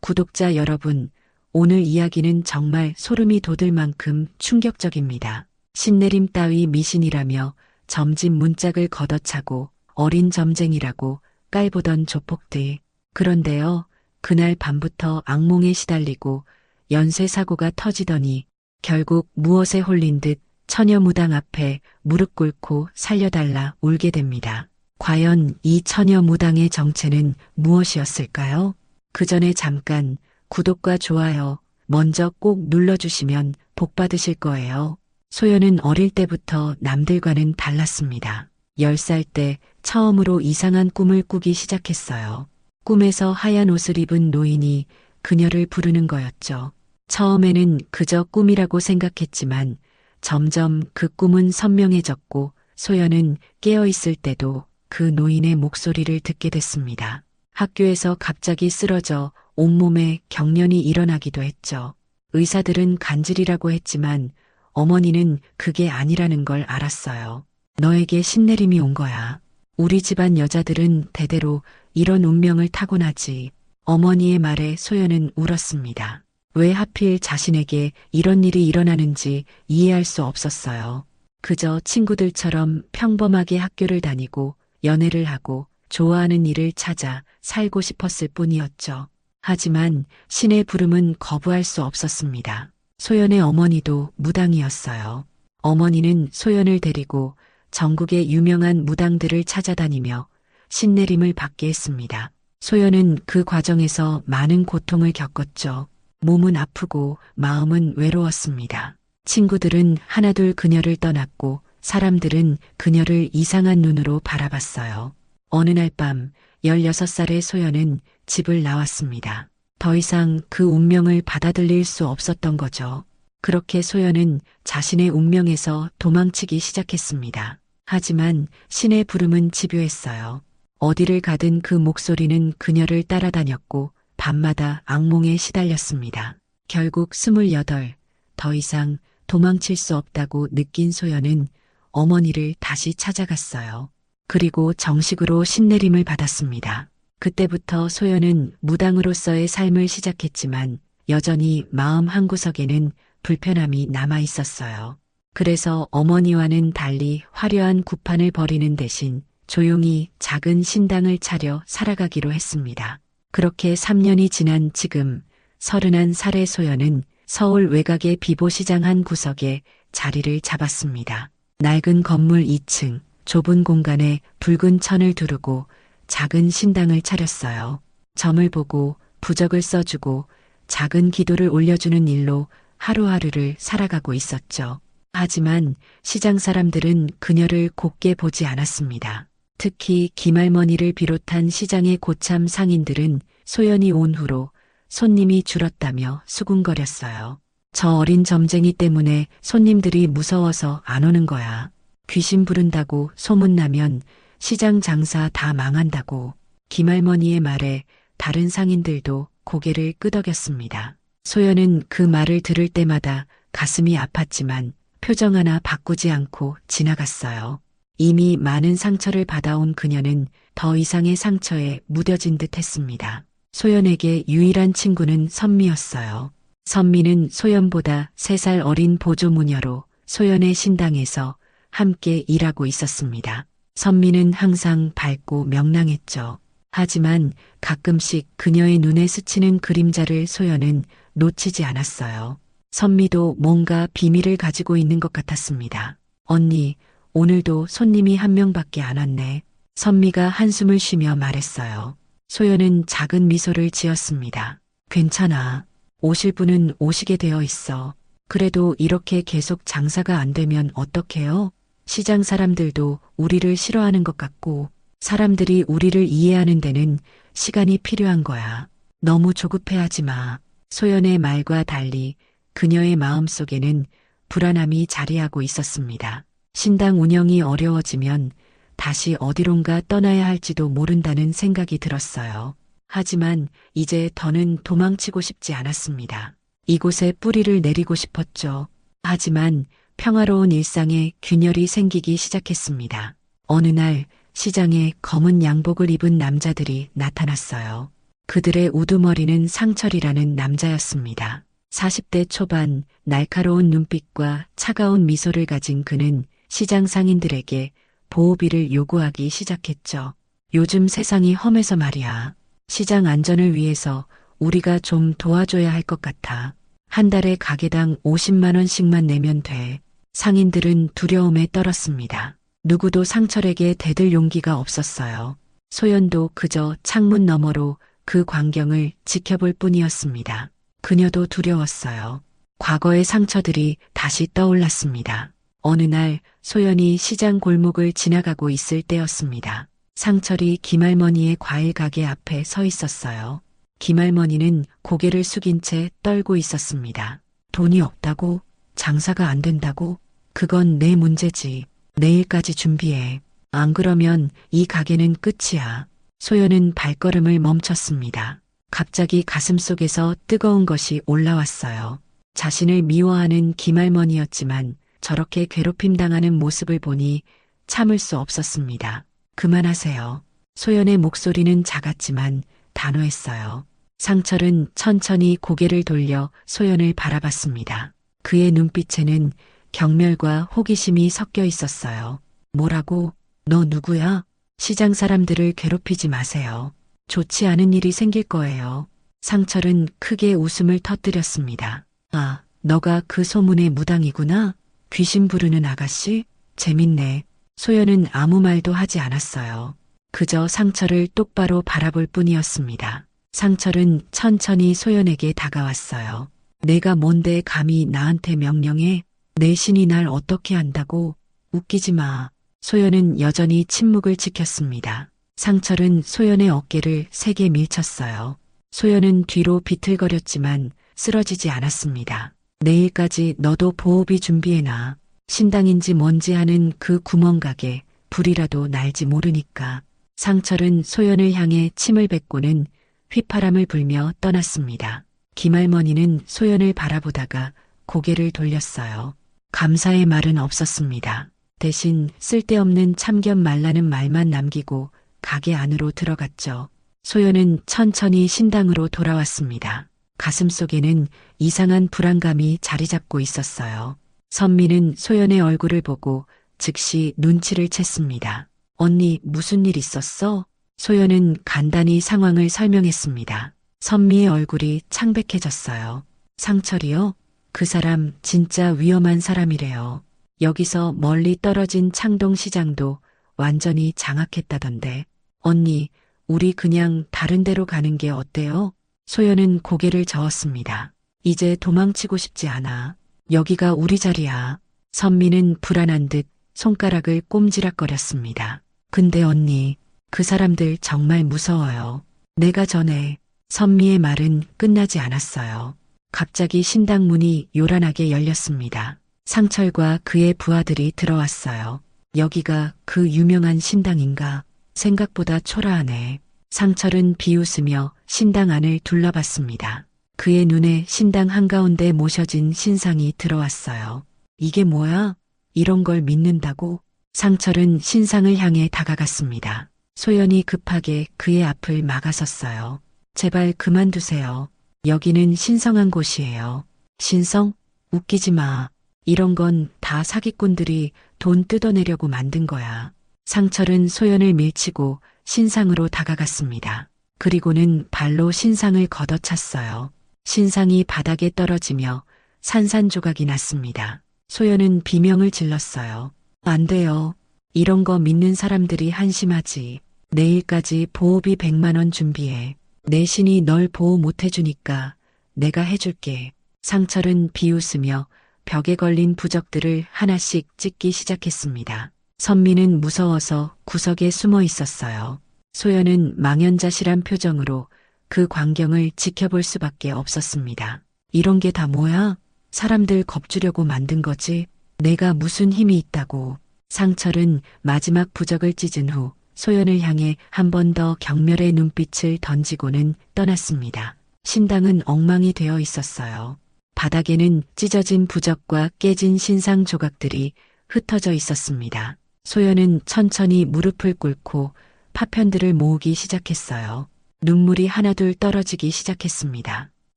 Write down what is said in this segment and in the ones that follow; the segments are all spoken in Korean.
구독자 여러분, 오늘 이야기는 정말 소름이 돋을 만큼 충격적입니다. 신내림 따위 미신이라며 점집 문짝을 걷어차고 어린 점쟁이라고 깔보던 조폭들. 그런데요, 그날 밤부터 악몽에 시달리고 연쇄사고가 터지더니 결국 무엇에 홀린 듯 처녀무당 앞에 무릎 꿇고 살려달라 울게 됩니다. 과연 이 처녀무당의 정체는 무엇이었을까요? 그 전에 잠깐 구독과 좋아요 먼저 꼭 눌러주시면 복 받으실 거예요. 소연은 어릴 때부터 남들과는 달랐습니다. 10살 때 처음으로 이상한 꿈을 꾸기 시작했어요. 꿈에서 하얀 옷을 입은 노인이 그녀를 부르는 거였죠. 처음에는 그저 꿈이라고 생각했지만 점점 그 꿈은 선명해졌고 소연은 깨어있을 때도 그 노인의 목소리를 듣게 됐습니다. 학교에서 갑자기 쓰러져 온몸에 경련이 일어나기도 했죠. 의사들은 간질이라고 했지만 어머니는 그게 아니라는 걸 알았어요. 너에게 신내림이 온 거야. 우리 집안 여자들은 대대로 이런 운명을 타고나지. 어머니의 말에 소연은 울었습니다. 왜 하필 자신에게 이런 일이 일어나는지 이해할 수 없었어요. 그저 친구들처럼 평범하게 학교를 다니고 연애를 하고 좋아하는 일을 찾아 살고 싶었을 뿐이었죠. 하지만 신의 부름은 거부할 수 없었습니다. 소연의 어머니도 무당이었어요. 어머니는 소연을 데리고 전국의 유명한 무당들을 찾아다니며 신내림을 받게 했습니다. 소연은 그 과정에서 많은 고통을 겪었죠. 몸은 아프고 마음은 외로웠습니다. 친구들은 하나둘 그녀를 떠났고 사람들은 그녀를 이상한 눈으로 바라봤어요. 어느 날 밤 16살의 소연은 집을 나왔습니다. 더 이상 그 운명을 받아들일 수 없었던 거죠. 그렇게 소연은 자신의 운명에서 도망치기 시작했습니다. 하지만 신의 부름은 집요했어요. 어디를 가든 그 목소리는 그녀를 따라다녔고 밤마다 악몽에 시달렸습니다. 결국 28, 더 이상 도망칠 수 없다고 느낀 소연은 어머니를 다시 찾아갔어요. 그리고 정식으로 신내림을 받았습니다. 그때부터 소연은 무당으로서의 삶을 시작했지만 여전히 마음 한구석에는 불편함이 남아 있었어요. 그래서 어머니와는 달리 화려한 구판을 벌이는 대신 조용히 작은 신당을 차려 살아가기로 했습니다. 그렇게 3년이 지난 지금 31살의 소연은 서울 외곽의 비보시장 한 구석에 자리를 잡았습니다. 낡은 건물 2층 좁은 공간에 붉은 천을 두르고 작은 신당을 차렸어요. 점을 보고 부적을 써주고 작은 기도를 올려주는 일로 하루하루를 살아가고 있었죠. 하지만 시장 사람들은 그녀를 곱게 보지 않았습니다. 특히 김할머니를 비롯한 시장의 고참 상인들은 소연이 온 후로 손님이 줄었다며 수군거렸어요. 저 어린 점쟁이 때문에 손님들이 무서워서 안 오는 거야. 귀신 부른다고 소문나면 시장 장사 다 망한다고. 김할머니의 말에 다른 상인들도 고개를 끄덕였습니다. 소연은 그 말을 들을 때마다 가슴이 아팠지만 표정 하나 바꾸지 않고 지나갔어요. 이미 많은 상처를 받아온 그녀는 더 이상의 상처에 무뎌진 듯 했습니다. 소연에게 유일한 친구는 선미였어요. 선미는 소연보다 3살 어린 보조무녀로 소연의 신당에서 함께 일하고 있었습니다. 선미는 항상 밝고 명랑했죠. 하지만 가끔씩 그녀의 눈에 스치는 그림자를 소연은 놓치지 않았어요. 선미도 뭔가 비밀을 가지고 있는 것 같았습니다. 언니, 오늘도 손님이 한 명밖에 안 왔네. 선미가 한숨을 쉬며 말했어요. 소연은 작은 미소를 지었습니다. 괜찮아. 오실 분은 오시게 되어 있어. 그래도 이렇게 계속 장사가 안 되면 어떡해요? 시장 사람들도 우리를 싫어하는 것 같고 사람들이 우리를 이해하는 데는 시간이 필요한 거야. 너무 조급해하지 마. 소연의 말과 달리 그녀의 마음속에는 불안함이 자리하고 있었습니다. 신당 운영이 어려워지면 다시 어디론가 떠나야 할지도 모른다는 생각이 들었어요. 하지만 이제 더는 도망치고 싶지 않았습니다. 이곳에 뿌리를 내리고 싶었죠. 하지만 평화로운 일상에 균열이 생기기 시작했습니다. 어느 날 시장에 검은 양복을 입은 남자들이 나타났어요. 그들의 우두머리는 상철이라는 남자였습니다. 40대 초반 날카로운 눈빛과 차가운 미소를 가진 그는 시장 상인들에게 보호비를 요구하기 시작했죠. 요즘 세상이 험해서 말이야. 시장 안전을 위해서 우리가 좀 도와줘야 할 것 같아. 한 달에 가게당 50만 원씩만 내면 돼. 상인들은 두려움에 떨었습니다. 누구도 상철에게 대들 용기가 없었어요. 소연도 그저 창문 너머로 그 광경을 지켜볼 뿐이었습니다. 그녀도 두려웠어요. 과거의 상처들이 다시 떠올랐습니다. 어느 날 소연이 시장 골목을 지나가고 있을 때였습니다. 상철이 김할머니의 과일 가게 앞에 서 있었어요. 김할머니는 고개를 숙인 채 떨고 있었습니다. 돈이 없다고? 장사가 안 된다고? 그건 내 문제지. 내일까지 준비해. 안 그러면 이 가게는 끝이야. 소연은 발걸음을 멈췄습니다. 갑자기 가슴속에서 뜨거운 것이 올라왔어요. 자신을 미워하는 김할머니였지만 저렇게 괴롭힘 당하는 모습을 보니 참을 수 없었습니다. 그만하세요. 소연의 목소리는 작았지만 단호했어요. 상철은 천천히 고개를 돌려 소연을 바라봤습니다. 그의 눈빛에는 경멸과 호기심이 섞여 있었어요. 뭐라고? 너 누구야? 시장 사람들을 괴롭히지 마세요. 좋지 않은 일이 생길 거예요. 상철은 크게 웃음을 터뜨렸습니다. 아, 너가 그 소문의 무당이구나? 귀신 부르는 아가씨? 재밌네. 소연은 아무 말도 하지 않았어요. 그저 상철을 똑바로 바라볼 뿐이었습니다. 상철은 천천히 소연에게 다가왔어요. 내가 뭔데 감히 나한테 명령해? 내 신이 날 어떻게 한다고? 웃기지 마. 소연은 여전히 침묵을 지켰습니다. 상철은 소연의 어깨를 세게 밀쳤어요. 소연은 뒤로 비틀거렸지만 쓰러지지 않았습니다. 내일까지 너도 보호비 준비해놔. 신당인지 뭔지 하는 그 구멍가게 불이라도 날지 모르니까. 상철은 소연을 향해 침을 뱉고는 휘파람을 불며 떠났습니다. 김할머니는 소연을 바라보다가 고개를 돌렸어요. 감사의 말은 없었습니다. 대신 쓸데없는 참견 말라는 말만 남기고 가게 안으로 들어갔죠. 소연은 천천히 신당으로 돌아왔습니다. 가슴속에는 이상한 불안감이 자리 잡고 있었어요. 선미는 소연의 얼굴을 보고 즉시 눈치를 챘습니다. 언니, 무슨 일 있었어? 소연은 간단히 상황을 설명했습니다. 선미의 얼굴이 창백해졌어요. 상철이요? 그 사람 진짜 위험한 사람이래요. 여기서 멀리 떨어진 창동시장도 완전히 장악했다던데. 언니, 우리 그냥 다른 데로 가는 게 어때요? 소연은 고개를 저었습니다. 이제 도망치고 싶지 않아. 여기가 우리 자리야. 선미는 불안한 듯 손가락을 꼼지락거렸습니다. 근데 언니, 그 사람들 정말 무서워요. 내가 전에. 선미의 말은 끝나지 않았어요. 갑자기 신당 문이 요란하게 열렸습니다. 상철과 그의 부하들이 들어왔어요. 여기가 그 유명한 신당인가? 생각보다 초라하네. 상철은 비웃으며 신당 안을 둘러봤습니다. 그의 눈에 신당 한가운데 모셔진 신상이 들어왔어요. 이게 뭐야? 이런 걸 믿는다고? 상철은 신상을 향해 다가갔습니다. 소연이 급하게 그의 앞을 막아섰어요. 제발 그만두세요. 여기는 신성한 곳이에요. 신성? 웃기지 마. 이런 건 다 사기꾼들이 돈 뜯어내려고 만든 거야. 상철은 소연을 밀치고 신상으로 다가갔습니다. 그리고는 발로 신상을 걷어찼어요. 신상이 바닥에 떨어지며 산산조각이 났습니다. 소연은 비명을 질렀어요. 안 돼요. 이런 거 믿는 사람들이 한심하지. 내일까지 보호비 100만 원 준비해. 내 신이 널 보호 못 해주니까 내가 해줄게. 상철은 비웃으며 벽에 걸린 부적들을 하나씩 찍기 시작했습니다. 선미는 무서워서 구석에 숨어 있었어요. 소연은 망연자실한 표정으로 그 광경을 지켜볼 수밖에 없었습니다. 이런 게 다 뭐야? 사람들 겁주려고 만든 거지? 내가 무슨 힘이 있다고. 상철은 마지막 부적을 찢은 후 소연을 향해 한 번 더 경멸의 눈빛을 던지고는 떠났습니다. 신당은 엉망이 되어 있었어요. 바닥에는 찢어진 부적과 깨진 신상 조각들이 흩어져 있었습니다. 소연은 천천히 무릎을 꿇고 파편들을 모으기 시작했어요. 눈물이 하나둘 떨어지기 시작했습니다.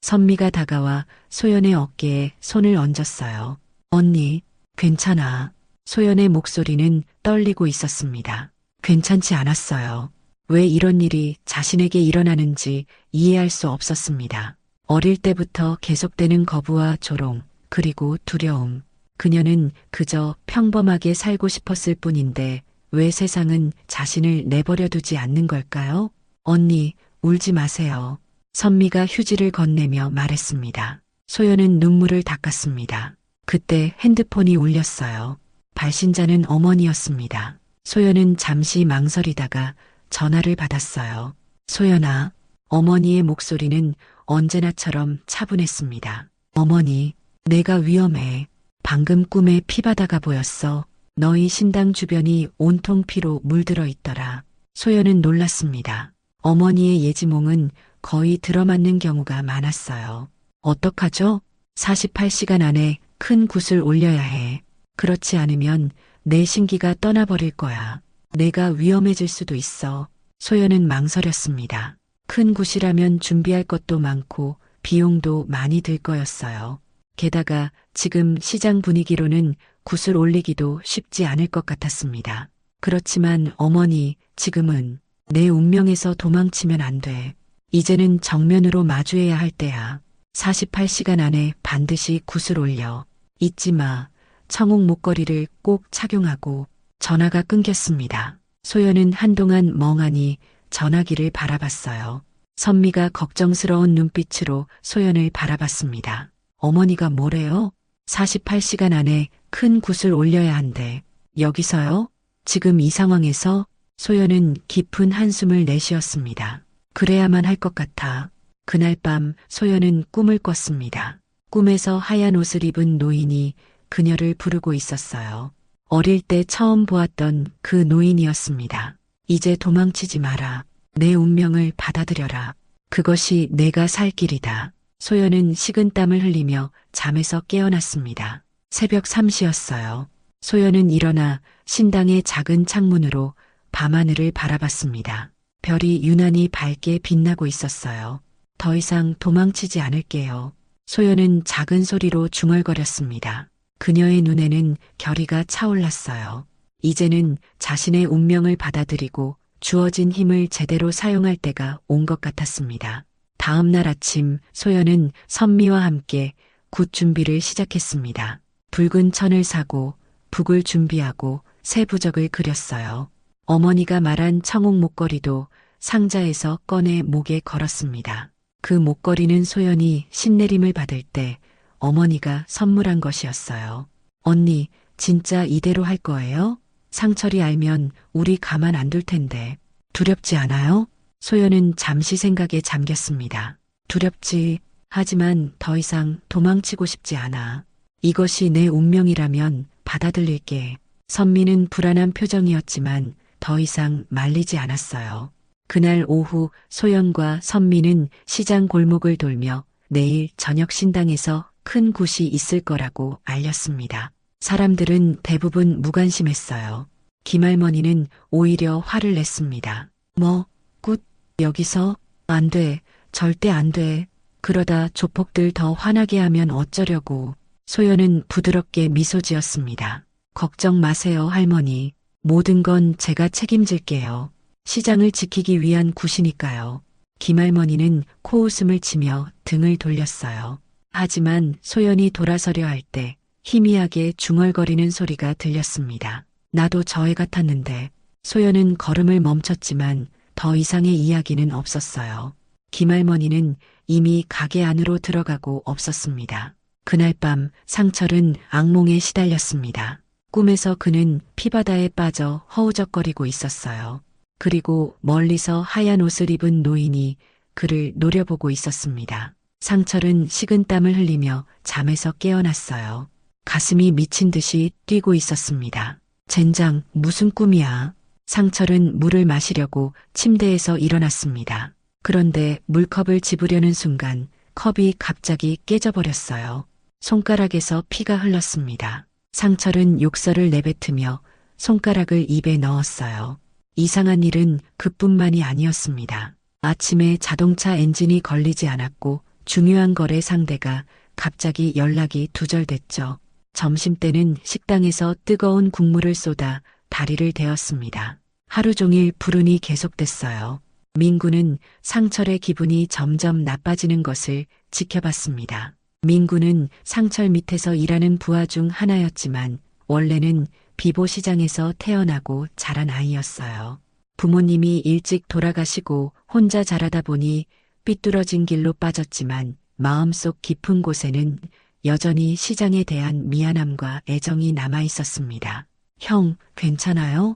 선미가 다가와 소연의 어깨에 손을 얹었어요. 언니, 괜찮아. 소연의 목소리는 떨리고 있었습니다. 괜찮지 않았어요. 왜 이런 일이 자신에게 일어나는지 이해할 수 없었습니다. 어릴 때부터 계속되는 거부와 조롱, 그리고 두려움. 그녀는 그저 평범하게 살고 싶었을 뿐인데 왜 세상은 자신을 내버려 두지 않는 걸까요? 언니, 울지 마세요. 선미가 휴지를 건네며 말했습니다. 소연은 눈물을 닦았습니다. 그때 핸드폰이 울렸어요. 발신자는 어머니였습니다. 소연은 잠시 망설이다가 전화를 받았어요. 소연아, 어머니의 목소리는 언제나처럼 차분했습니다. 어머니, 내가 위험해. 방금 꿈에 피바다가 보였어. 너희 신당 주변이 온통 피로 물들어 있더라. 소연은 놀랐습니다. 어머니의 예지몽은 거의 들어맞는 경우가 많았어요. 어떡하죠? 48시간 안에 큰 굿을 올려야 해. 그렇지 않으면 내 신기가 떠나버릴 거야. 내가 위험해질 수도 있어. 소연은 망설였습니다. 큰 굿이라면 준비할 것도 많고 비용도 많이 들 거였어요. 게다가 지금 시장 분위기로는 굿을 올리기도 쉽지 않을 것 같았습니다. 그렇지만 어머니, 지금은 내 운명에서 도망치면 안 돼. 이제는 정면으로 마주해야 할 때야. 48시간 안에 반드시 굿을 올려. 잊지 마. 청옥 목걸이를 꼭 착용하고. 전화가 끊겼습니다. 소연은 한동안 멍하니 전화기를 바라봤어요. 선미가 걱정스러운 눈빛으로 소연을 바라봤습니다. 어머니가 뭐래요? 48시간 안에 큰 굿을 올려야 한대. 여기서요? 지금 이 상황에서? 소연은 깊은 한숨을 내쉬었습니다. 그래야만 할 것 같아. 그날 밤 소연은 꿈을 꿨습니다. 꿈에서 하얀 옷을 입은 노인이 그녀를 부르고 있었어요. 어릴 때 처음 보았던 그 노인이었습니다. 이제 도망치지 마라. 내 운명을 받아들여라. 그것이 내가 살 길이다. 소연은 식은땀을 흘리며 잠에서 깨어났습니다. 새벽 3시였어요. 소연은 일어나 신당의 작은 창문으로 밤하늘을 바라봤습니다. 별이 유난히 밝게 빛나고 있었어요. 더 이상 도망치지 않을게요. 소연은 작은 소리로 중얼거렸습니다. 그녀의 눈에는 결의가 차올랐어요. 이제는 자신의 운명을 받아들이고 주어진 힘을 제대로 사용할 때가 온 것 같았습니다. 다음 날 아침 소연은 선미와 함께 굿 준비를 시작했습니다. 붉은 천을 사고 북을 준비하고 새 부적을 그렸어요. 어머니가 말한 청옥 목걸이도 상자에서 꺼내 목에 걸었습니다. 그 목걸이는 소연이 신내림을 받을 때 어머니가 선물한 것이었어요. 언니, 진짜 이대로 할 거예요? 상철이 알면 우리 가만 안 둘 텐데. 두렵지 않아요? 소연은 잠시 생각에 잠겼습니다. 두렵지. 하지만 더 이상 도망치고 싶지 않아. 이것이 내 운명이라면 받아들일게. 선미는 불안한 표정이었지만 더 이상 말리지 않았어요. 그날 오후 소연과 선미는 시장 골목을 돌며 내일 저녁 신당에서 큰 굿이 있을 거라고 알렸습니다. 사람들은 대부분 무관심했어요. 김할머니는 오히려 화를 냈습니다. 뭐, 굿, 여기서? 안 돼, 절대 안 돼. 그러다 조폭들 더 화나게 하면 어쩌려고. 소연은 부드럽게 미소 지었습니다. 걱정 마세요, 할머니. 모든 건 제가 책임질게요. 시장을 지키기 위한 굿이니까요. 김할머니는 코웃음을 치며 등을 돌렸어요. 하지만 소연이 돌아서려 할 때 희미하게 중얼거리는 소리가 들렸습니다. 나도 저 애 같았는데. 소연은 걸음을 멈췄지만 더 이상의 이야기는 없었어요. 김할머니는 이미 가게 안으로 들어가고 없었습니다. 그날 밤 상철은 악몽에 시달렸습니다. 꿈에서 그는 피바다에 빠져 허우적거리고 있었어요. 그리고 멀리서 하얀 옷을 입은 노인이 그를 노려보고 있었습니다. 상철은 식은땀을 흘리며 잠에서 깨어났어요. 가슴이 미친 듯이 뛰고 있었습니다. 젠장, 무슨 꿈이야. 상철은 물을 마시려고 침대에서 일어났습니다. 그런데 물컵을 집으려는 순간 컵이 갑자기 깨져버렸어요. 손가락에서 피가 흘렀습니다. 상철은 욕설을 내뱉으며 손가락을 입에 넣었어요. 이상한 일은 그뿐만이 아니었습니다. 아침에 자동차 엔진이 걸리지 않았고 중요한 거래 상대가 갑자기 연락이 두절됐죠. 점심때는 식당에서 뜨거운 국물을 쏟아 다리를 데웠습니다. 하루 종일 불운이 계속됐어요. 민구는 상철의 기분이 점점 나빠지는 것을 지켜봤습니다. 민구는 상철 밑에서 일하는 부하 중 하나였지만 원래는 비보시장에서 태어나고 자란 아이였어요. 부모님이 일찍 돌아가시고 혼자 자라다 보니 삐뚤어진 길로 빠졌지만 마음속 깊은 곳에는 여전히 시장에 대한 미안함과 애정이 남아 있었습니다. 형, 괜찮아요?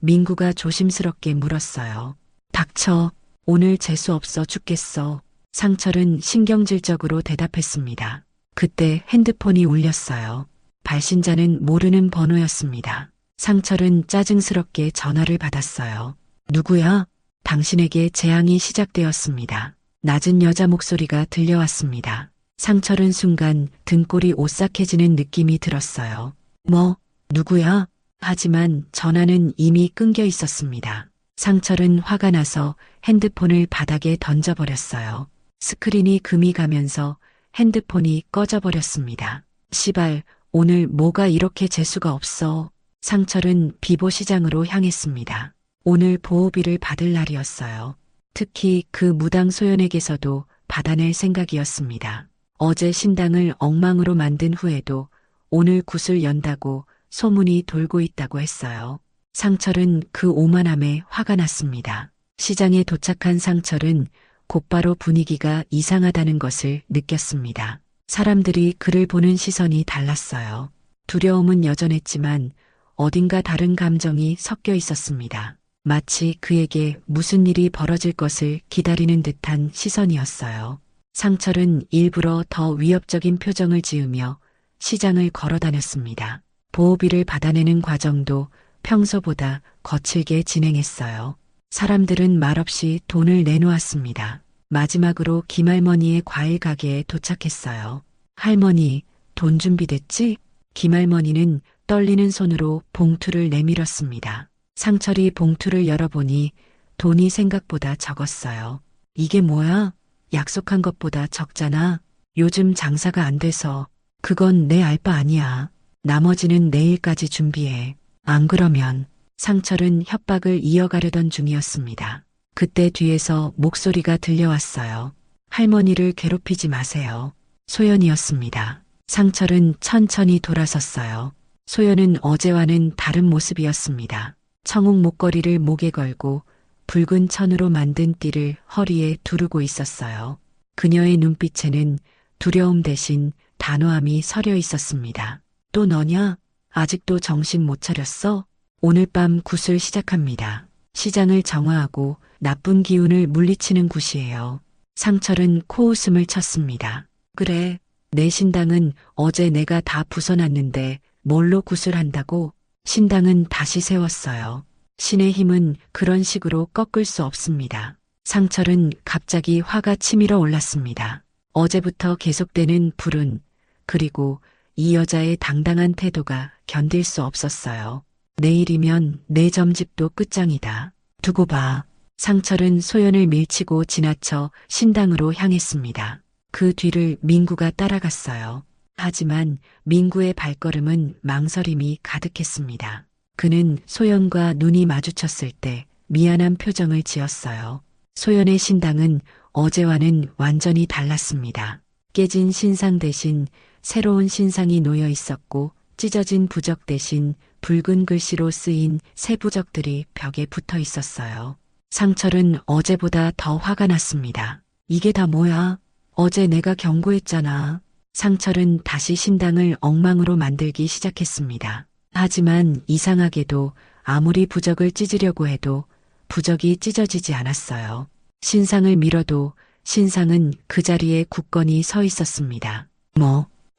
민구가 조심스럽게 물었어요. 닥쳐, 오늘 재수 없어 죽겠어. 상철은 신경질적으로 대답했습니다. 그때 핸드폰이 울렸어요. 발신자는 모르는 번호였습니다. 상철은 짜증스럽게 전화를 받았어요. 누구야? 당신에게 재앙이 시작되었습니다. 낮은 여자 목소리가 들려왔습니다. 상철은 순간 등골이 오싹해지는 느낌이 들었어요. 뭐, 누구야? 하지만 전화는 이미 끊겨 있었습니다. 상철은 화가 나서 핸드폰을 바닥에 던져버렸어요. 스크린이 금이 가면서 핸드폰이 꺼져버렸습니다. 시발, 오늘 뭐가 이렇게 재수가 없어. 상철은 비보시장으로 향했습니다. 오늘 보호비를 받을 날이었어요. 특히 그 무당 소연에게서도 받아낼 생각이었습니다. 어제 신당을 엉망으로 만든 후에도 오늘 굿을 연다고 소문이 돌고 있다고 했어요. 상철은 그 오만함에 화가 났습니다. 시장에 도착한 상철은 곧바로 분위기가 이상하다는 것을 느꼈습니다. 사람들이 그를 보는 시선이 달랐어요. 두려움은 여전했지만 어딘가 다른 감정이 섞여 있었습니다. 마치 그에게 무슨 일이 벌어질 것을 기다리는 듯한 시선이었어요. 상철은 일부러 더 위협적인 표정을 지으며 시장을 걸어 다녔습니다. 보호비를 받아내는 과정도 평소보다 거칠게 진행했어요. 사람들은 말없이 돈을 내놓았습니다. 마지막으로 김할머니의 과일 가게에 도착했어요. 할머니, 돈 준비됐지? 김할머니는 떨리는 손으로 봉투를 내밀었습니다. 상철이 봉투를 열어보니 돈이 생각보다 적었어요. 이게 뭐야? 약속한 것보다 적잖아. 요즘 장사가 안 돼서. 그건 내 알 바 아니야. 나머지는 내일까지 준비해. 안 그러면. 상철은 협박을 이어가려던 중이었습니다. 그때 뒤에서 목소리가 들려왔어요. 할머니를 괴롭히지 마세요. 소연이었습니다. 상철은 천천히 돌아섰어요. 소연은 어제와는 다른 모습이었습니다. 청옥 목걸이를 목에 걸고 붉은 천으로 만든 띠를 허리에 두르고 있었어요. 그녀의 눈빛에는 두려움 대신 단호함이 서려 있었습니다. 또 너냐? 아직도 정신 못 차렸어? 오늘 밤 굿을 시작합니다. 시장을 정화하고 나쁜 기운을 물리치는 굿이에요. 상철은 코웃음을 쳤습니다. 그래, 내 신당은 어제 내가 다 부숴놨는데 뭘로 굿을 한다고? 신당은 다시 세웠어요. 신의 힘은 그런 식으로 꺾을 수 없습니다. 상철은 갑자기 화가 치밀어 올랐습니다. 어제부터 계속되는 불운, 그리고 이 여자의 당당한 태도가 견딜 수 없었어요. 내일이면 내 점집도 끝장이다. 두고 봐. 상철은 소연을 밀치고 지나쳐 신당으로 향했습니다. 그 뒤를 민구가 따라갔어요. 하지만 민구의 발걸음은 망설임이 가득했습니다. 그는 소연과 눈이 마주쳤을 때 미안한 표정을 지었어요. 소연의 신당은 어제와는 완전히 달랐습니다. 깨진 신상 대신 새로운 신상이 놓여 있었고 찢어진 부적 대신 붉은 글씨로 쓰인 새 부적들이 벽에 붙어 있었어요. 상철은 어제보다 더 화가 났습니다. 이게 다 뭐야? 어제 내가 경고했잖아. 상철은 다시 신당을 엉망으로 만들기 시작했습니다. 하지만 이상하게도 아무리 부적을 찢으려고 해도 부적이 찢어지지 않았어요. 신상을 밀어도 신상은 그 자리에 굳건히 서 있었습니다.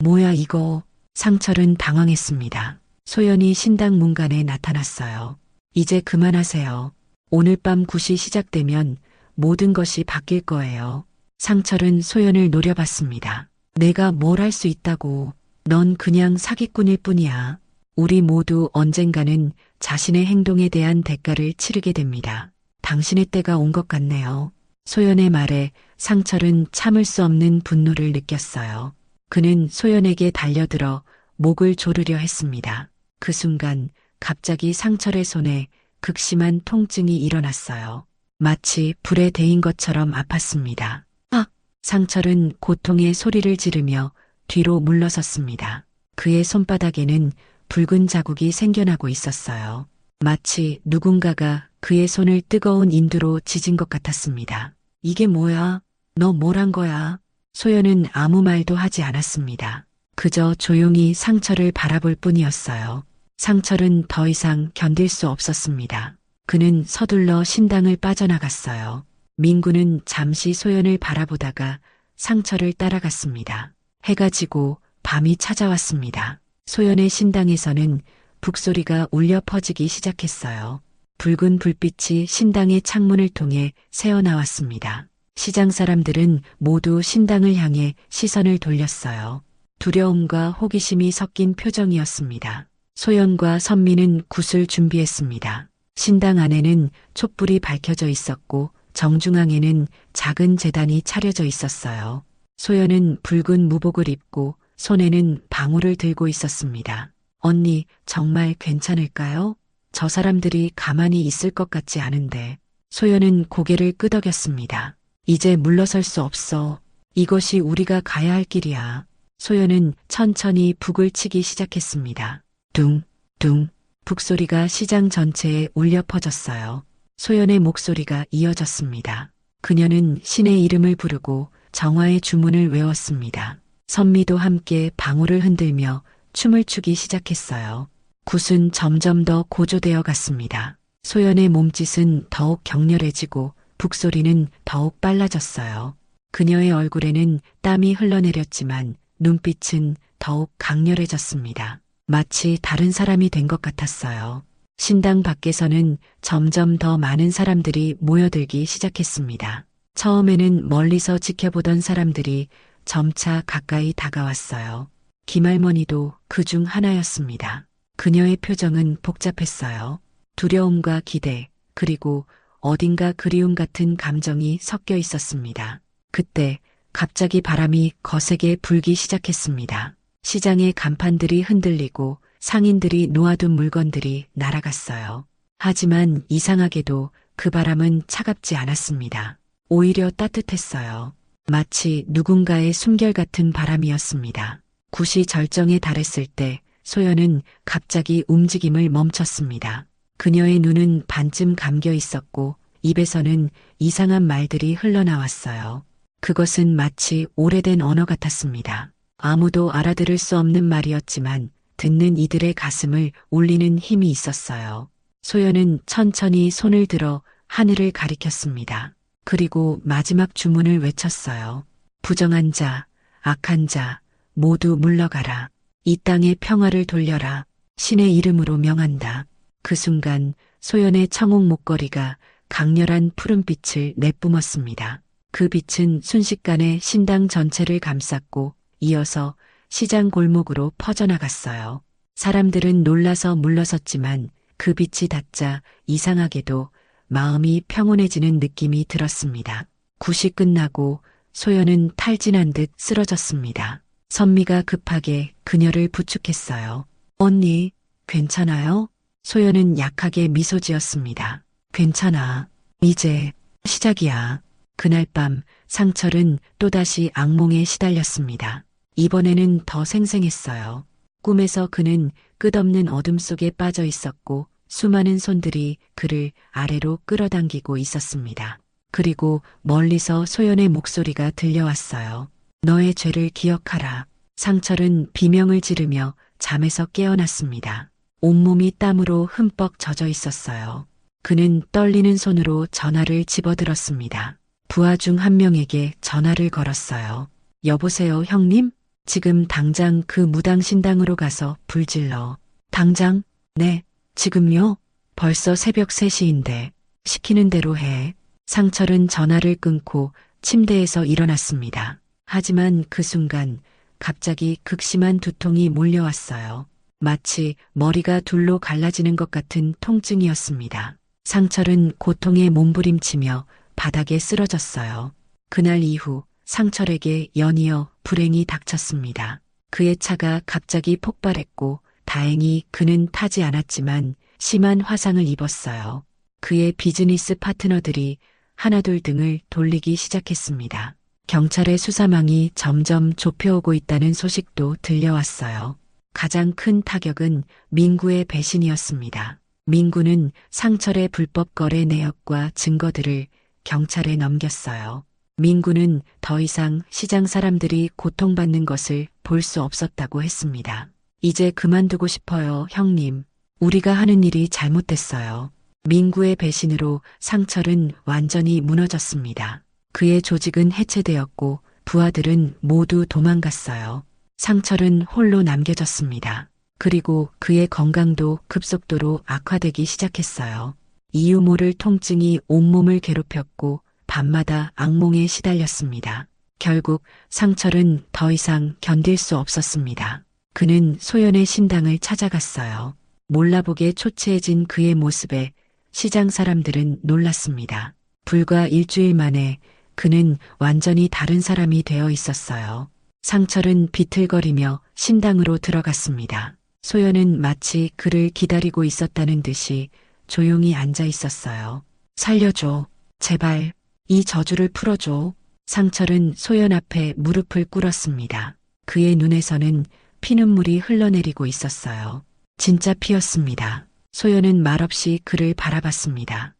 뭐야 이거? 상철은 당황했습니다. 소연이 신당 문간에 나타났어요. 이제 그만하세요. 오늘 밤 굿이 시작되면 모든 것이 바뀔 거예요. 상철은 소연을 노려봤습니다. 내가 뭘 할 수 있다고. 넌 그냥 사기꾼일 뿐이야. 우리 모두 언젠가는 자신의 행동에 대한 대가를 치르게 됩니다. 당신의 때가 온 것 같네요. 소연의 말에 상철은 참을 수 없는 분노를 느꼈어요. 그는 소연에게 달려들어 목을 조르려 했습니다. 그 순간 갑자기 상철의 손에 극심한 통증이 일어났어요. 마치 불에 데인 것처럼 아팠습니다. 아! 상철은 고통의 소리를 지르며 뒤로 물러섰습니다. 그의 손바닥에는 붉은 자국이 생겨나고 있었어요. 마치 누군가가 그의 손을 뜨거운 인두로 지진 것 같았습니다. 이게 뭐야? 너 뭘 한 거야? 소연은 아무 말도 하지 않았습니다. 그저 조용히 상철을 바라볼 뿐이었어요. 상철은 더 이상 견딜 수 없었습니다. 그는 서둘러 신당을 빠져나갔어요. 민구는 잠시 소연을 바라보다가 상철을 따라갔습니다. 해가 지고 밤이 찾아왔습니다. 소연의 신당에서는 북소리가 울려 퍼지기 시작했어요. 붉은 불빛이 신당의 창문을 통해 새어나왔습니다. 시장 사람들은 모두 신당을 향해 시선을 돌렸어요. 두려움과 호기심이 섞인 표정이었습니다. 소연과 선미는 굿을 준비했습니다. 신당 안에는 촛불이 밝혀져 있었고 정중앙에는 작은 제단이 차려져 있었어요. 소연은 붉은 무복을 입고 손에는 방울을 들고 있었습니다. 언니, 정말 괜찮을까요? 저 사람들이 가만히 있을 것 같지 않은데. 소연은 고개를 끄덕였습니다. 이제 물러설 수 없어. 이것이 우리가 가야 할 길이야. 소연은 천천히 북을 치기 시작했습니다. 둥, 둥. 북소리가 시장 전체에 울려 퍼졌어요. 소연의 목소리가 이어졌습니다. 그녀는 신의 이름을 부르고 정화의 주문을 외웠습니다. 선미도 함께 방울을 흔들며 춤을 추기 시작했어요. 굿은 점점 더 고조되어 갔습니다. 소연의 몸짓은 더욱 격렬해지고 북소리는 더욱 빨라졌어요. 그녀의 얼굴에는 땀이 흘러내렸지만 눈빛은 더욱 강렬해졌습니다. 마치 다른 사람이 된 것 같았어요. 신당 밖에서는 점점 더 많은 사람들이 모여들기 시작했습니다. 처음에는 멀리서 지켜보던 사람들이 점차 가까이 다가왔어요. 김할머니도 그 중 하나였습니다. 그녀의 표정은 복잡했어요. 두려움과 기대, 그리고 어딘가 그리움 같은 감정이 섞여 있었습니다. 그때 갑자기 바람이 거세게 불기 시작했습니다. 시장의 간판들이 흔들리고 상인들이 놓아둔 물건들이 날아갔어요. 하지만 이상하게도 그 바람은 차갑지 않았습니다. 오히려 따뜻했어요. 마치 누군가의 숨결 같은 바람이었습니다. 굿이 절정에 달했을 때 소연은 갑자기 움직임을 멈췄습니다. 그녀의 눈은 반쯤 감겨 있었고 입에서는 이상한 말들이 흘러나왔어요. 그것은 마치 오래된 언어 같았습니다. 아무도 알아들을 수 없는 말이었지만 듣는 이들의 가슴을 울리는 힘이 있었어요. 소연은 천천히 손을 들어 하늘을 가리켰습니다. 그리고 마지막 주문을 외쳤어요. 부정한 자, 악한 자, 모두 물러가라. 이 땅에 평화를 돌려라. 신의 이름으로 명한다. 그 순간 소연의 청옥 목걸이가 강렬한 푸른빛을 내뿜었습니다. 그 빛은 순식간에 신당 전체를 감쌌고 이어서 시장 골목으로 퍼져나갔어요. 사람들은 놀라서 물러섰지만 그 빛이 닿자 이상하게도 마음이 평온해지는 느낌이 들었습니다. 굿이 끝나고 소연은 탈진한 듯 쓰러졌습니다. 선미가 급하게 그녀를 부축했어요. 언니, 괜찮아요? 소연은 약하게 미소 지었습니다. 괜찮아. 이제 시작이야. 그날 밤 상철은 또다시 악몽에 시달렸습니다. 이번에는 더 생생했어요. 꿈에서 그는 끝없는 어둠 속에 빠져 있었고 수많은 손들이 그를 아래로 끌어당기고 있었습니다. 그리고 멀리서 소연의 목소리가 들려왔어요. 너의 죄를 기억하라. 상철은 비명을 지르며 잠에서 깨어났습니다. 온몸이 땀으로 흠뻑 젖어 있었어요. 그는 떨리는 손으로 전화를 집어들었습니다. 부하 중 한 명에게 전화를 걸었어요. 여보세요, 형님? 지금 당장 그 무당 신당으로 가서 불질러. 당장? 네, 지금요? 벌써 새벽 3시인데 시키는 대로 해. 상철은 전화를 끊고 침대에서 일어났습니다. 하지만 그 순간 갑자기 극심한 두통이 몰려왔어요. 마치 머리가 둘로 갈라지는 것 같은 통증이었습니다. 상철은 고통에 몸부림치며 바닥에 쓰러졌어요. 그날 이후 상철에게 연이어 불행이 닥쳤습니다. 그의 차가 갑자기 폭발했고 다행히 그는 타지 않았지만 심한 화상을 입었어요. 그의 비즈니스 파트너들이 하나둘 등을 돌리기 시작했습니다. 경찰의 수사망이 점점 좁혀오고 있다는 소식도 들려왔어요. 가장 큰 타격은 민구의 배신이었습니다. 민구는 상철의 불법 거래 내역과 증거들을 경찰에 넘겼어요. 민구는 더 이상 시장 사람들이 고통받는 것을 볼 수 없었다고 했습니다. 이제 그만두고 싶어요, 형님. 우리가 하는 일이 잘못됐어요. 민구의 배신으로 상철은 완전히 무너졌습니다. 그의 조직은 해체되었고 부하들은 모두 도망갔어요. 상철은 홀로 남겨졌습니다. 그리고 그의 건강도 급속도로 악화되기 시작했어요. 이유 모를 통증이 온몸을 괴롭혔고 밤마다 악몽에 시달렸습니다. 결국 상철은 더 이상 견딜 수 없었습니다. 그는 소연의 신당을 찾아갔어요. 몰라보게 초췌해진 그의 모습에 시장 사람들은 놀랐습니다. 불과 일주일 만에 그는 완전히 다른 사람이 되어 있었어요. 상철은 비틀거리며 신당으로 들어갔습니다. 소연은 마치 그를 기다리고 있었다는 듯이 조용히 앉아 있었어요. 살려줘. 제발. 이 저주를 풀어줘. 상철은 소연 앞에 무릎을 꿇었습니다. 그의 눈에서는 피눈물이 흘러내리고 있었어요. 진짜 피였습니다. 소연은 말없이 그를 바라봤습니다.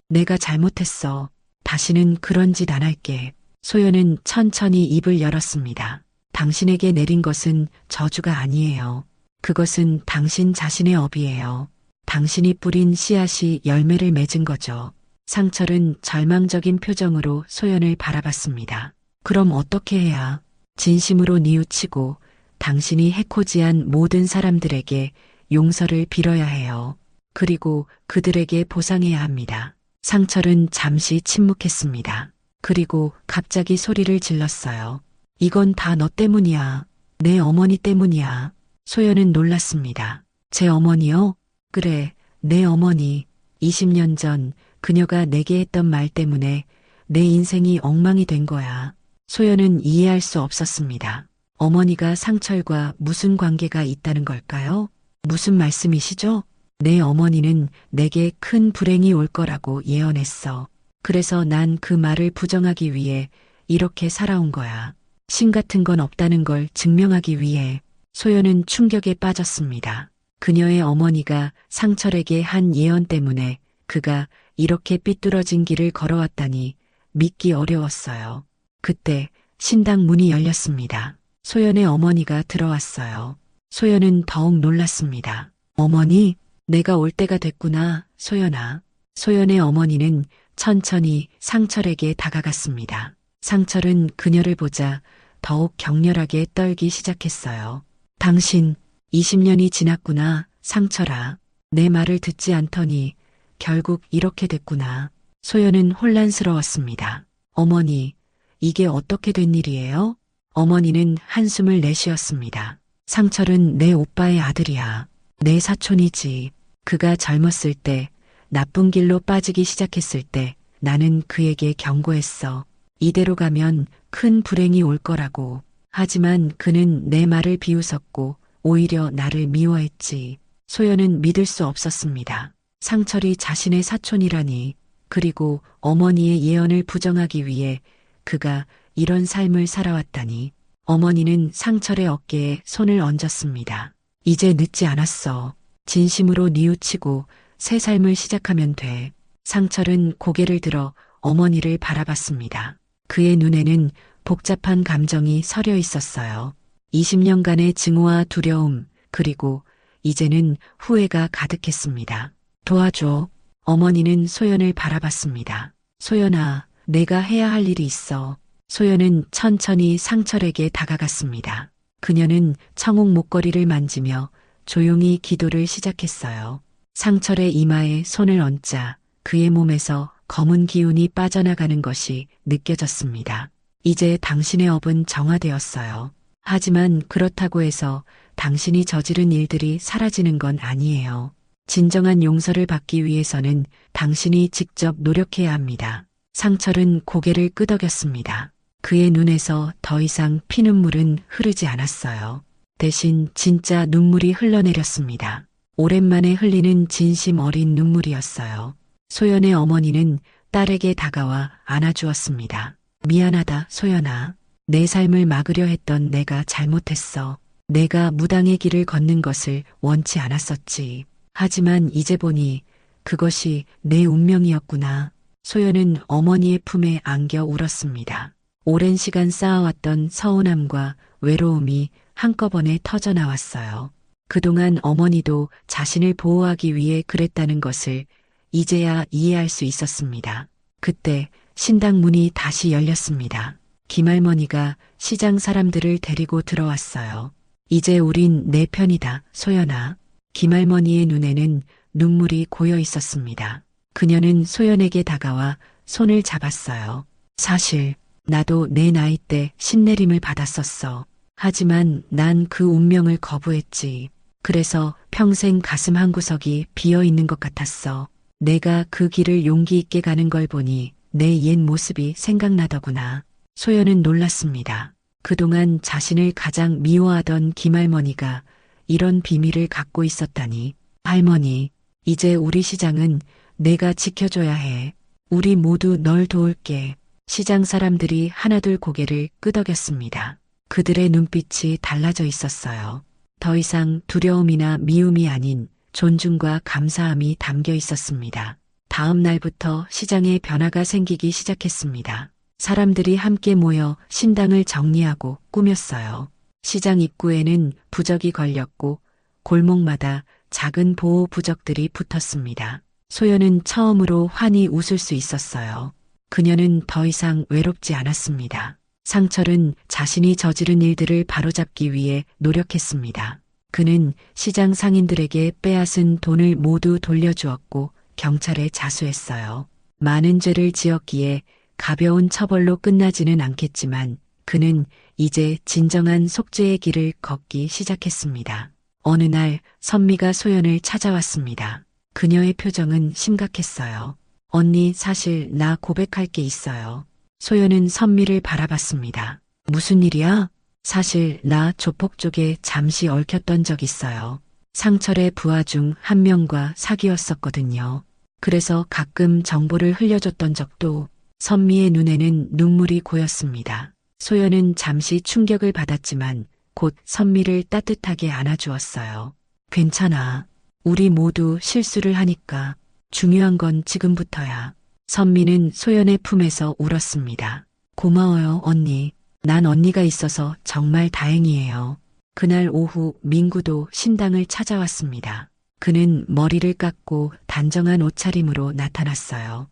내가 잘못했어. 다시는 그런 짓 안 할게. 소연은 천천히 입을 열었습니다. 당신에게 내린 것은 저주가 아니에요. 그것은 당신 자신의 업이에요. 당신이 뿌린 씨앗이 열매를 맺은 거죠. 상철은 절망적인 표정으로 소연을 바라봤습니다. 그럼 어떻게 해야? 진심으로 뉘우치고 당신이 해코지한 모든 사람들에게 용서를 빌어야 해요. 그리고 그들에게 보상해야 합니다. 상철은 잠시 침묵했습니다. 그리고 갑자기 소리를 질렀어요. 이건 다 너 때문이야. 내 어머니 때문이야. 소연은 놀랐습니다. 제 어머니요? 그래, 내 어머니. 20년 전 그녀가 내게 했던 말 때문에 내 인생이 엉망이 된 거야. 소연은 이해할 수 없었습니다. 어머니가 상철과 무슨 관계가 있다는 걸까요? 무슨 말씀이시죠? 내 어머니는 내게 큰 불행이 올 거라고 예언했어. 그래서 난 그 말을 부정하기 위해 이렇게 살아온 거야. 신 같은 건 없다는 걸 증명하기 위해. 소연은 충격에 빠졌습니다. 그녀의 어머니가 상철에게 한 예언 때문에 그가 이렇게 삐뚤어진 길을 걸어왔다니 믿기 어려웠어요. 그때 신당 문이 열렸습니다. 소연의 어머니가 들어왔어요. 소연은 더욱 놀랐습니다. 어머니, 내가 올 때가 됐구나, 소연아. 소연의 어머니는 천천히 상철에게 다가갔습니다. 상철은 그녀를 보자 더욱 격렬하게 떨기 시작했어요. 당신, 20년이 지났구나, 상철아. 내 말을 듣지 않더니 결국 이렇게 됐구나. 소연은 혼란스러웠습니다. 어머니, 이게 어떻게 된 일이에요? 어머니는 한숨을 내쉬었습니다. 상철은 내 오빠의 아들이야. 내 사촌이지. 그가 젊었을 때, 나쁜 길로 빠지기 시작했을 때 나는 그에게 경고했어. 이대로 가면 큰 불행이 올 거라고. 하지만 그는 내 말을 비웃었고 오히려 나를 미워했지. 소연은 믿을 수 없었습니다. 상철이 자신의 사촌이라니. 그리고 어머니의 예언을 부정하기 위해 그가 이런 삶을 살아왔다니. 어머니는 상철의 어깨에 손을 얹었습니다. 이제 늦지 않았어. 진심으로 뉘우치고 새 삶을 시작하면 돼. 상철은 고개를 들어 어머니를 바라봤습니다. 그의 눈에는 복잡한 감정이 서려 있었어요. 20년간의 증오와 두려움, 그리고 이제는 후회가 가득했습니다. 도와줘. 어머니는 소연을 바라봤습니다. 소연아, 내가 해야 할 일이 있어. 소연은 천천히 상철에게 다가갔습니다. 그녀는 청옥 목걸이를 만지며 조용히 기도를 시작했어요. 상철의 이마에 손을 얹자 그의 몸에서 검은 기운이 빠져나가는 것이 느껴졌습니다. 이제 당신의 업은 정화되었어요. 하지만 그렇다고 해서 당신이 저지른 일들이 사라지는 건 아니에요. 진정한 용서를 받기 위해서는 당신이 직접 노력해야 합니다. 상철은 고개를 끄덕였습니다. 그의 눈에서 더 이상 피눈물은 흐르지 않았어요. 대신 진짜 눈물이 흘러내렸습니다. 오랜만에 흘리는 진심 어린 눈물이었어요. 소연의 어머니는 딸에게 다가와 안아주었습니다. 미안하다, 소연아. 내 삶을 막으려 했던 내가 잘못했어. 내가 무당의 길을 걷는 것을 원치 않았었지. 하지만 이제 보니 그것이 내 운명이었구나. 소연은 어머니의 품에 안겨 울었습니다. 오랜 시간 쌓아왔던 서운함과 외로움이 한꺼번에 터져나왔어요. 그동안 어머니도 자신을 보호하기 위해 그랬다는 것을 이제야 이해할 수 있었습니다. 그때 신당 문이 다시 열렸습니다. 김할머니가 시장 사람들을 데리고 들어왔어요. 이제 우린 내 편이다, 소연아. 김할머니의 눈에는 눈물이 고여 있었습니다. 그녀는 소연에게 다가와 손을 잡았어요. 사실 나도 내 나이 때 신내림을 받았었어. 하지만 난 그 운명을 거부했지. 그래서 평생 가슴 한구석이 비어 있는 것 같았어. 내가 그 길을 용기 있게 가는 걸 보니 내 옛 모습이 생각나더구나. 소연은 놀랐습니다. 그동안 자신을 가장 미워하던 김할머니가 이런 비밀을 갖고 있었다니. 할머니, 이제 우리 시장은 내가 지켜줘야 해. 우리 모두 널 도울게. 시장 사람들이 하나둘 고개를 끄덕였습니다. 그들의 눈빛이 달라져 있었어요. 더 이상 두려움이나 미움이 아닌 존중과 감사함이 담겨 있었습니다. 다음 날부터 시장에 변화가 생기기 시작했습니다. 사람들이 함께 모여 신당을 정리하고 꾸몄어요. 시장 입구에는 부적이 걸렸고 골목마다 작은 보호 부적들이 붙었습니다. 소연은 처음으로 환히 웃을 수 있었어요. 그녀는 더 이상 외롭지 않았습니다. 상철은 자신이 저지른 일들을 바로잡기 위해 노력했습니다. 그는 시장 상인들에게 빼앗은 돈을 모두 돌려주었고 경찰에 자수했어요. 많은 죄를 지었기에 가벼운 처벌로 끝나지는 않겠지만 그는 이제 진정한 속죄의 길을 걷기 시작했습니다. 어느 날 선미가 소연을 찾아왔습니다. 그녀의 표정은 심각했어요. 언니, 사실 나 고백할 게 있어요. 소연은 선미를 바라봤습니다. 무슨 일이야? 사실 나 조폭 쪽에 잠시 얽혔던 적 있어요. 상철의 부하 중 한 명과 사귀었었거든요. 그래서 가끔 정보를 흘려줬던 적도. 선미의 눈에는 눈물이 고였습니다. 소연은 잠시 충격을 받았지만 곧 선미를 따뜻하게 안아주었어요. 괜찮아. 우리 모두 실수를 하니까. 중요한 건 지금부터야. 선미는 소연의 품에서 울었습니다. 고마워요, 언니. 난 언니가 있어서 정말 다행이에요. 그날 오후 민구도 신당을 찾아왔습니다. 그는 머리를 깎고 단정한 옷차림으로 나타났어요.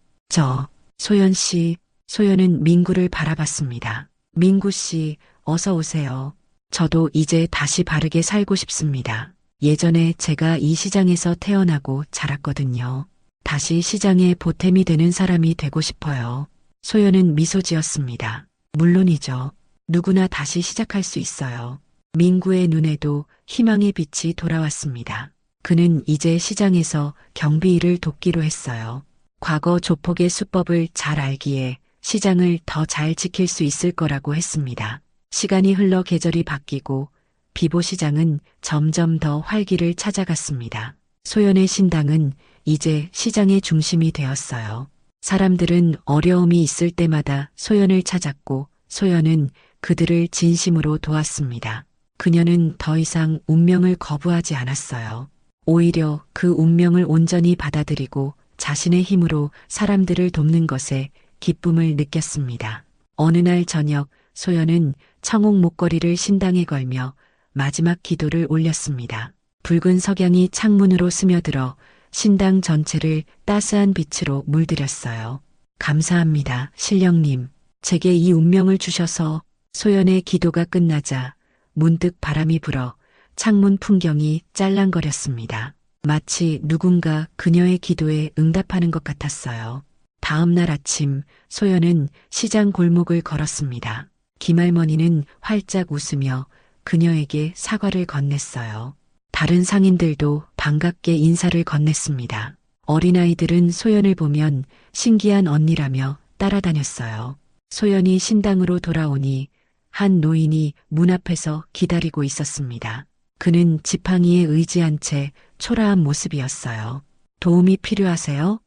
소연 씨. 소연은 민구를 바라봤습니다. 민구 씨, 어서 오세요. 저도 이제 다시 바르게 살고 싶습니다. 예전에 제가 이 시장에서 태어나고 자랐거든요. 다시 시장의 보탬이 되는 사람이 되고 싶어요. 소연은 미소 지었습니다. 물론이죠. 누구나 다시 시작할 수 있어요. 민구의 눈에도 희망의 빛이 돌아왔습니다. 그는 이제 시장에서 경비 일을 돕기로 했어요. 과거 조폭의 수법을 잘 알기에 시장을 더 잘 지킬 수 있을 거라고 했습니다. 시간이 흘러 계절이 바뀌고 비보시장은 점점 더 활기를 찾아갔습니다. 소연의 신당은 이제 시장의 중심이 되었어요. 사람들은 어려움이 있을 때마다 소연을 찾았고 소연은 그들을 진심으로 도왔습니다. 그녀는 더 이상 운명을 거부하지 않았어요. 오히려 그 운명을 온전히 받아들이고 자신의 힘으로 사람들을 돕는 것에 기쁨을 느꼈습니다. 어느 날 저녁 소연은 청옥 목걸이를 신당에 걸며 마지막 기도를 올렸습니다. 붉은 석양이 창문으로 스며들어 신당 전체를 따스한 빛으로 물들였어요. 감사합니다, 신령님. 제게 이 운명을 주셔서. 소연의 기도가 끝나자 문득 바람이 불어 창문 풍경이 짤랑거렸습니다. 마치 누군가 그녀의 기도에 응답하는 것 같았어요. 다음 날 아침 소연은 시장 골목을 걸었습니다. 김할머니는 활짝 웃으며 그녀에게 사과를 건넸어요. 다른 상인들도 반갑게 인사를 건넸습니다. 어린아이들은 소연을 보면 신기한 언니라며 따라다녔어요. 소연이 신당으로 돌아오니 한 노인이 문 앞에서 기다리고 있었습니다. 그는 지팡이에 의지한 채 초라한 모습이었어요. 도움이 필요하세요?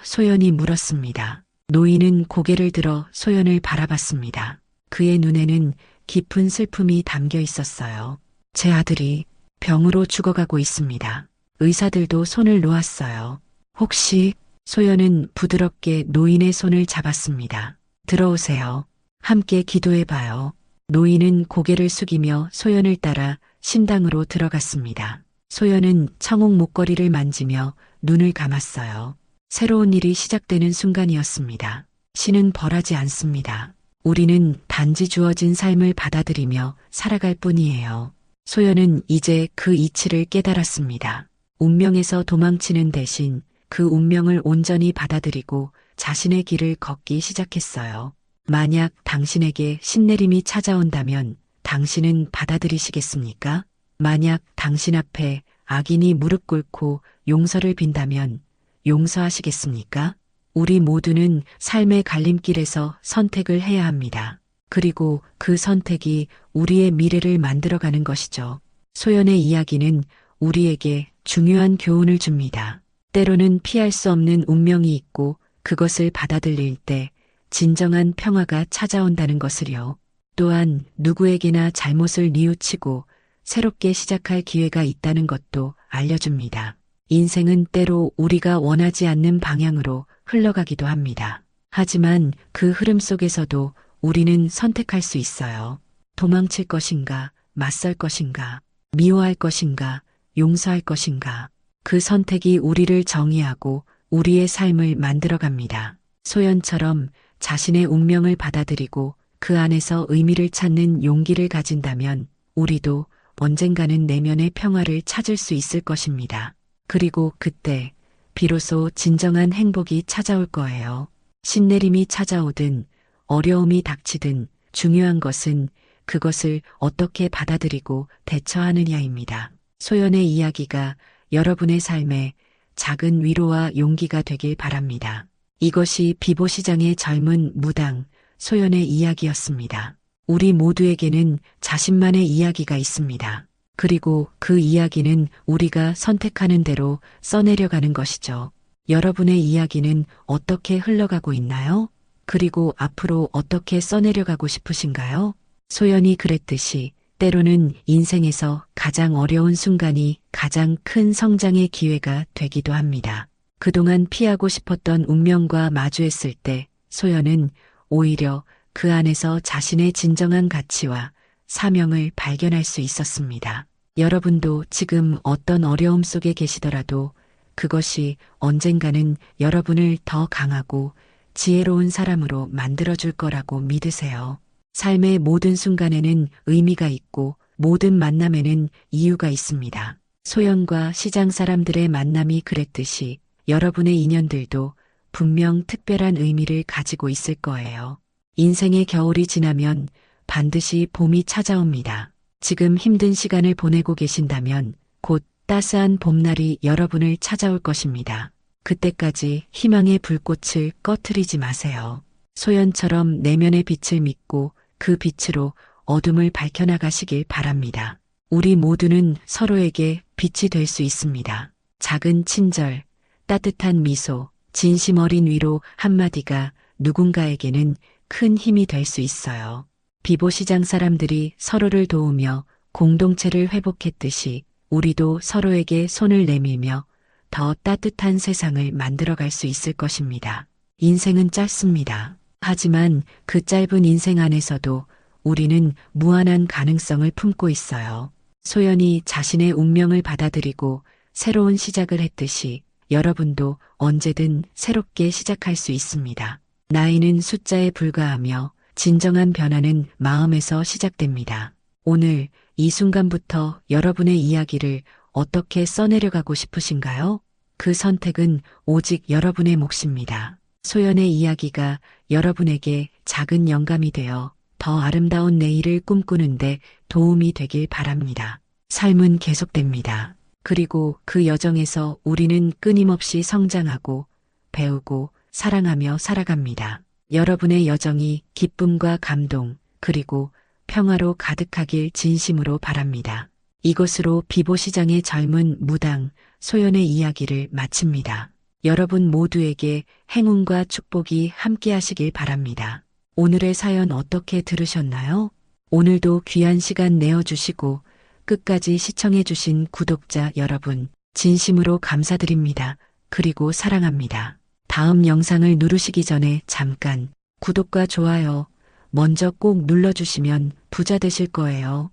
소연이 물었습니다. 노인은 고개를 들어 소연을 바라봤습니다. 그의 눈에는 깊은 슬픔이 담겨 있었어요. 제 아들이 병으로 죽어가고 있습니다. 의사들도 손을 놓았어요. 혹시 소연은 부드럽게 노인의 손을 잡았습니다. 들어오세요. 함께 기도해봐요. 노인은 고개를 숙이며 소연을 따라 신당으로 들어갔습니다. 소연은 청옥 목걸이를 만지며 눈을 감았어요. 새로운 일이 시작되는 순간이었습니다. 신은 벌하지 않습니다. 우리는 단지 주어진 삶을 받아들이며 살아갈 뿐이에요. 소연은 이제 그 이치를 깨달았습니다. 운명에서 도망치는 대신 그 운명을 온전히 받아들이고 자신의 길을 걷기 시작했어요. 만약 당신에게 신내림이 찾아온다면 당신은 받아들이시겠습니까? 만약 당신 앞에 악인이 무릎 꿇고 용서를 빈다면 용서하시겠습니까? 우리 모두는 삶의 갈림길에서 선택을 해야 합니다. 그리고 그 선택이 우리의 미래를 만들어가는 것이죠. 소연의 이야기는 우리에게 중요한 교훈을 줍니다. 때로는 피할 수 없는 운명이 있고 그것을 받아들일 때 진정한 평화가 찾아온다는 것을요. 또한 누구에게나 잘못을 뉘우치고 새롭게 시작할 기회가 있다는 것도 알려줍니다. 인생은 때로 우리가 원하지 않는 방향으로 흘러가기도 합니다. 하지만 그 흐름 속에서도 우리는 선택할 수 있어요. 도망칠 것인가, 맞설 것인가, 미워할 것인가, 용서할 것인가. 그 선택이 우리를 정의하고 우리의 삶을 만들어갑니다. 소연처럼 자신의 운명을 받아들이고 그 안에서 의미를 찾는 용기를 가진다면 우리도 언젠가는 내면의 평화를 찾을 수 있을 것입니다. 그리고 그때 비로소 진정한 행복이 찾아올 거예요. 신내림이 찾아오든 어려움이 닥치든 중요한 것은 그것을 어떻게 받아들이고 대처하느냐입니다. 소연의 이야기가 여러분의 삶에 작은 위로와 용기가 되길 바랍니다. 이것이 비보시장의 젊은 무당 소연의 이야기였습니다. 우리 모두에게는 자신만의 이야기가 있습니다. 그리고 그 이야기는 우리가 선택하는 대로 써내려가는 것이죠. 여러분의 이야기는 어떻게 흘러가고 있나요? 그리고 앞으로 어떻게 써내려가고 싶으신가요? 소연이 그랬듯이 때로는 인생에서 가장 어려운 순간이 가장 큰 성장의 기회가 되기도 합니다. 그동안 피하고 싶었던 운명과 마주했을 때 소연은 오히려 그 안에서 자신의 진정한 가치와 사명을 발견할 수 있었습니다. 여러분도 지금 어떤 어려움 속에 계시더라도 그것이 언젠가는 여러분을 더 강하고 지혜로운 사람으로 만들어줄 거라고 믿으세요. 삶의 모든 순간에는 의미가 있고 모든 만남에는 이유가 있습니다. 소연과 시장 사람들의 만남이 그랬듯이 여러분의 인연들도 분명 특별한 의미를 가지고 있을 거예요. 인생의 겨울이 지나면 반드시 봄이 찾아옵니다. 지금 힘든 시간을 보내고 계신다면 곧 따스한 봄날이 여러분을 찾아올 것입니다. 그때까지 희망의 불꽃을 꺼트리지 마세요. 소연처럼 내면의 빛을 믿고 그 빛으로 어둠을 밝혀나가시길 바랍니다. 우리 모두는 서로에게 빛이 될 수 있습니다. 작은 친절, 따뜻한 미소, 진심 어린 위로 한마디가 누군가에게는 큰 힘이 될 수 있어요. 비보시장 사람들이 서로를 도우며 공동체를 회복했듯이 우리도 서로에게 손을 내밀며 더 따뜻한 세상을 만들어갈 수 있을 것입니다. 인생은 짧습니다. 하지만 그 짧은 인생 안에서도 우리는 무한한 가능성을 품고 있어요. 소연이 자신의 운명을 받아들이고 새로운 시작을 했듯이 여러분도 언제든 새롭게 시작할 수 있습니다. 나이는 숫자에 불과하며 진정한 변화는 마음에서 시작됩니다. 오늘 이 순간부터 여러분의 이야기를 어떻게 써내려가고 싶으신가요? 그 선택은 오직 여러분의 몫입니다. 소연의 이야기가 여러분에게 작은 영감이 되어 더 아름다운 내일을 꿈꾸는데 도움이 되길 바랍니다. 삶은 계속됩니다. 그리고 그 여정에서 우리는 끊임없이 성장하고 배우고 사랑하며 살아갑니다. 여러분의 여정이 기쁨과 감동, 그리고 평화로 가득하길 진심으로 바랍니다. 이것으로 비보시장의 젊은 무당 소연의 이야기를 마칩니다. 여러분 모두에게 행운과 축복이 함께하시길 바랍니다. 오늘의 사연 어떻게 들으셨나요? 오늘도 귀한 시간 내어주시고 끝까지 시청해주신 구독자 여러분, 진심으로 감사드립니다. 그리고 사랑합니다. 다음 영상을 누르시기 전에 잠깐 구독과 좋아요 먼저 꼭 눌러주시면 부자 되실 거예요.